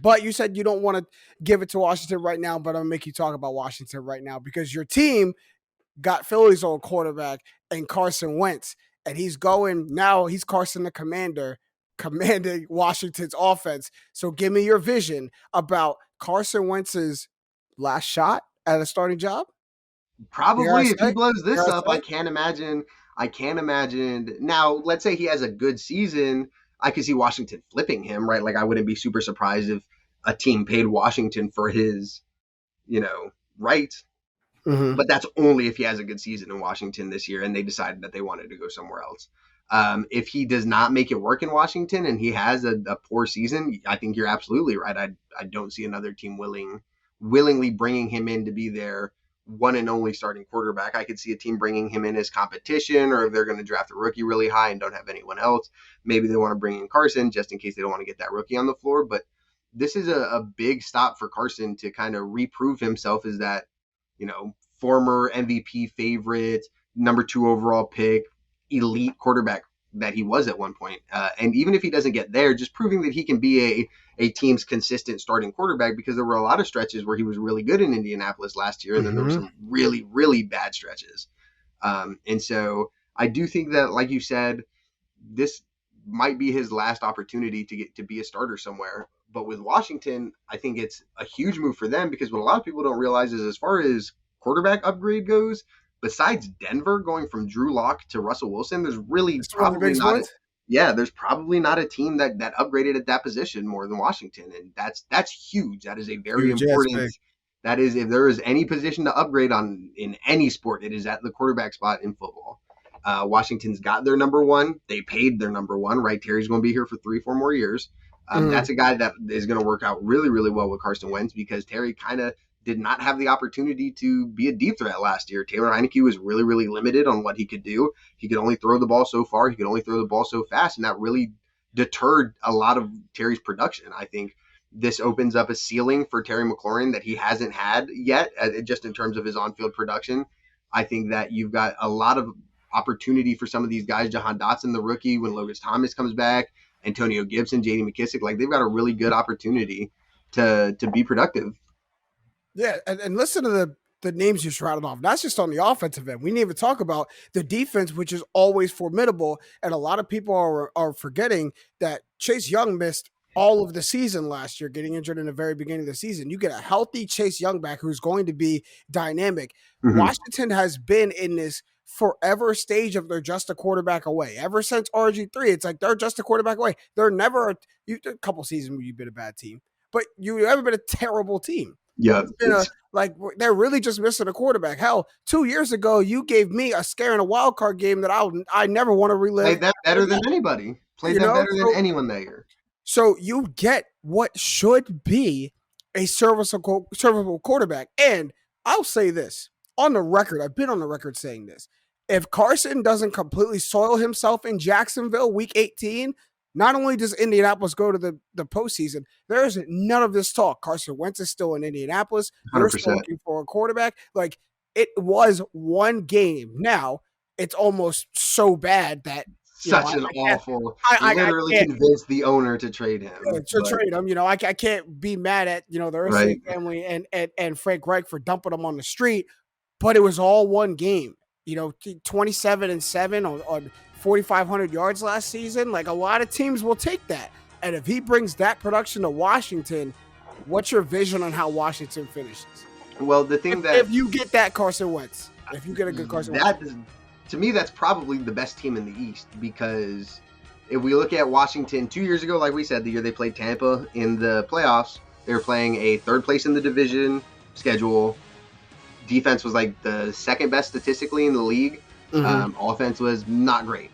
But you said you don't want to give it to Washington right now, but I'm going to make you talk about Washington right now because your team got Philly's old quarterback and Carson Wentz, and he's Carson the Commander, commanding Washington's offense. So give me your vision about Carson Wentz's last shot at a starting job. Probably if he blows this up, I can't imagine. Now, let's say he has a good season. I could see Washington flipping him, right? Like I wouldn't be super surprised if a team paid Washington for his, rights. Mm-hmm. But that's only if he has a good season in Washington this year and they decided that they wanted to go somewhere else. If he does not make it work in Washington and he has a poor season, I think you're absolutely right. I don't see another team willingly bringing him in to be their one and only starting quarterback. I could see a team bringing him in as competition, or if they're going to draft a rookie really high and don't have anyone else, maybe they want to bring in Carson just in case they don't want to get that rookie on the floor. But this is a big stop for Carson to kind of reprove himself as that, former MVP favorite, number 2 overall pick, elite quarterback that he was at one point. And even if he doesn't get there, just proving that he can be a team's consistent starting quarterback, because there were a lot of stretches where he was really good in Indianapolis last year. And then there were some really, really bad stretches. And so I do think that, like you said, this might be his last opportunity to get to be a starter somewhere. But with Washington, I think it's a huge move for them, because what a lot of people don't realize is, as far as quarterback upgrade goes, besides Denver going from Drew Lock to Russell Wilson, there's really probably not. There's probably not a team that upgraded at that position more than Washington, and that's huge. That is a very important. That is, if there is any position to upgrade on in any sport, it is at the quarterback spot in football. Washington's got their number 1. They paid their number 1. Right, Terry's going to be here for 3-4 more years. That's a guy that is going to work out really, really well with Carson Wentz, because Terry kind of did not have the opportunity to be a deep threat last year. Taylor Heinicke was really, really limited on what he could do. He could only throw the ball so far. He could only throw the ball so fast, and that really deterred a lot of Terry's production. I think this opens up a ceiling for Terry McLaurin that he hasn't had yet, just in terms of his on-field production. I think that you've got a lot of opportunity for some of these guys. Jahan Dotson, the rookie, when Logan Thomas comes back, Antonio Gibson, J.D. McKissick, like they've got a really good opportunity to be productive. Yeah, and listen to the names you rattled off. That's just on the offensive end. We didn't even talk about the defense, which is always formidable. And a lot of people are forgetting that Chase Young missed all of the season last year, getting injured in the very beginning of the season. You get a healthy Chase Young back who's going to be dynamic. Washington has been in this forever stage of they're just a quarterback away. Ever since RG3, it's like they're just a quarterback away. They're never a couple seasons where you've been a bad team, but you've never been a terrible team. Yeah, they're really just missing a quarterback. Hell, 2 years ago, you gave me a scare in a wild card game that I never want to relive. Played that better than anybody. Played that better than anyone that year. So you get what should be a serviceable quarterback. And I'll say this on the record. I've been on the record saying this. If Carson doesn't completely soil himself in Jacksonville week 18, not only does Indianapolis go to the postseason, there is none of this talk. Carson Wentz is still in Indianapolis. They're still looking for a quarterback. Like, it was one game. Now, it's almost so bad that I literally convinced the owner to trade him. Trade him. I can't be mad at the Ursay family and Frank Reich for dumping him on the street, but it was all one game. 27-7 on 4,500 yards last season. Like, a lot of teams will take that. And if he brings that production to Washington, what's your vision on how Washington finishes? Well, the thing if you get that Carson Wentz, if you get a good Carson Wentz. To me, that's probably the best team in the East, because if we look at Washington 2 years ago, like we said, the year they played Tampa in the playoffs, they were playing a third place in the division schedule. Defense was like the second best statistically in the league. Offense was not great.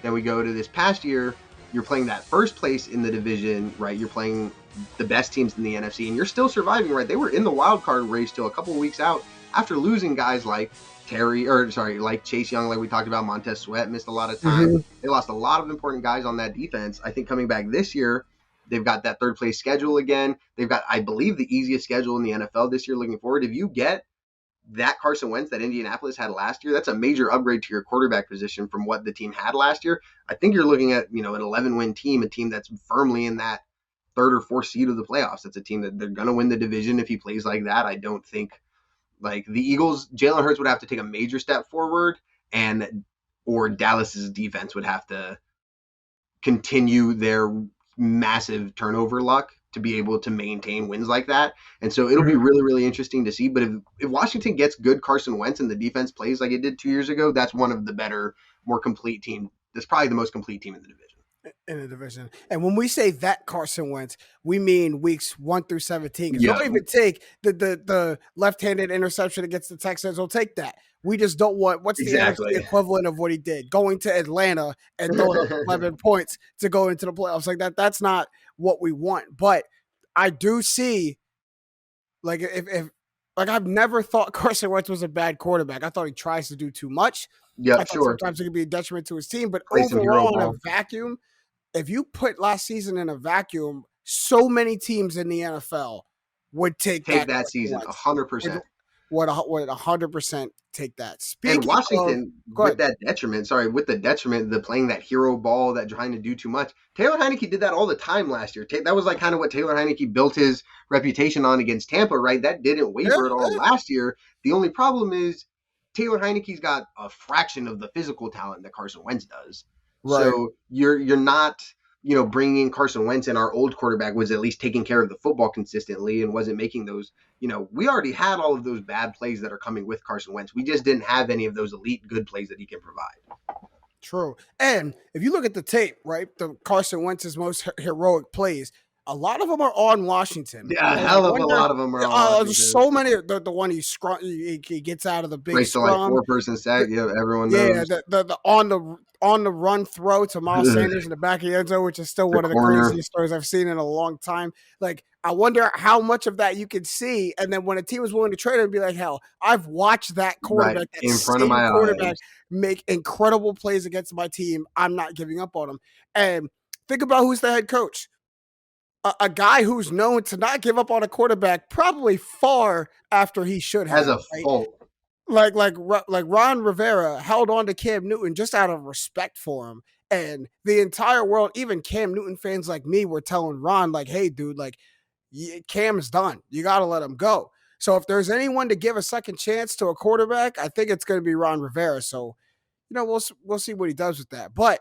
Then we go to this past year, you're playing that first place in the division, right? You're playing the best teams in the NFC, and you're still surviving, right? They were in the wild card race till a couple of weeks out after losing guys like like Chase Young, like we talked about. Montez Sweat missed a lot of time. They lost a lot of important guys on that defense. I think coming back this year, they've got that third place schedule again. They've got, I believe, the easiest schedule in the NFL this year looking forward. If you get that Carson Wentz that Indianapolis had last year, that's a major upgrade to your quarterback position from what the team had last year. I think you're looking at, an 11-win team, a team that's firmly in that third or fourth seed of the playoffs. It's a team that they're going to win the division if he plays like that. I don't think like the Eagles, Jalen Hurts would have to take a major step forward, and or Dallas's defense would have to continue their massive turnover luck to be able to maintain wins like that. And so it'll be really, really interesting to see. But if Washington gets good Carson Wentz and the defense plays like it did 2 years ago, that's one of the better, more complete team. That's probably the most complete team in the division. In the division. And when we say that Carson Wentz, we mean weeks 1 through 17. Because don't even take the left-handed interception against the Texans. We'll take that. We just don't want what's the NFC equivalent of what he did, going to Atlanta and throwing up 11 points to go into the playoffs like that. That's not what we want. But I do see, like, if like I've never thought Carson Wentz was a bad quarterback. I thought he tries to do too much. Yeah, sure. Sometimes it could be a detriment to his team, but overall in a vacuum, if you put last season in a vacuum, so many teams in the NFL would take that season 100%. Would 100% take that. Speaking and Washington with that detriment, the playing that hero ball, that trying to do too much. Taylor Heineke did that all the time last year. That was like kind of what Taylor Heineke built his reputation on against Tampa, right? That didn't waver at all last year. The only problem is Taylor Heineke's got a fraction of the physical talent that Carson Wentz does. Right. So you're not, bringing in Carson Wentz, and our old quarterback was at least taking care of the football consistently and wasn't making those, we already had all of those bad plays that are coming with Carson Wentz. We just didn't have any of those elite good plays that he can provide. True. And if you look at the tape, right, the Carson Wentz's most heroic plays, a lot of them are on Washington. Yeah, a hell of a lot of them are on Washington. So many. The one he gets out of the big scrum. Like 4-person sack. Yeah, everyone knows. Yeah, the on the run throw to Miles Sanders in the back of the end zone, which is still one of the craziest throws I've seen in a long time. Like, I wonder how much of that you could see, and then when a team was willing to trade him, be like, hell, I've watched that quarterback, in front of my eyes, make incredible plays against my team. I'm not giving up on him. And think about who's the head coach. A guy who's known to not give up on a quarterback probably far after he should have. As a fault. Like Ron Rivera held on to Cam Newton just out of respect for him. And the entire world, even Cam Newton fans like me, were telling Ron, like, hey, dude, like, Cam's done. You got to let him go. So if there's anyone to give a second chance to a quarterback, I think it's going to be Ron Rivera. So, we'll see what he does with that. But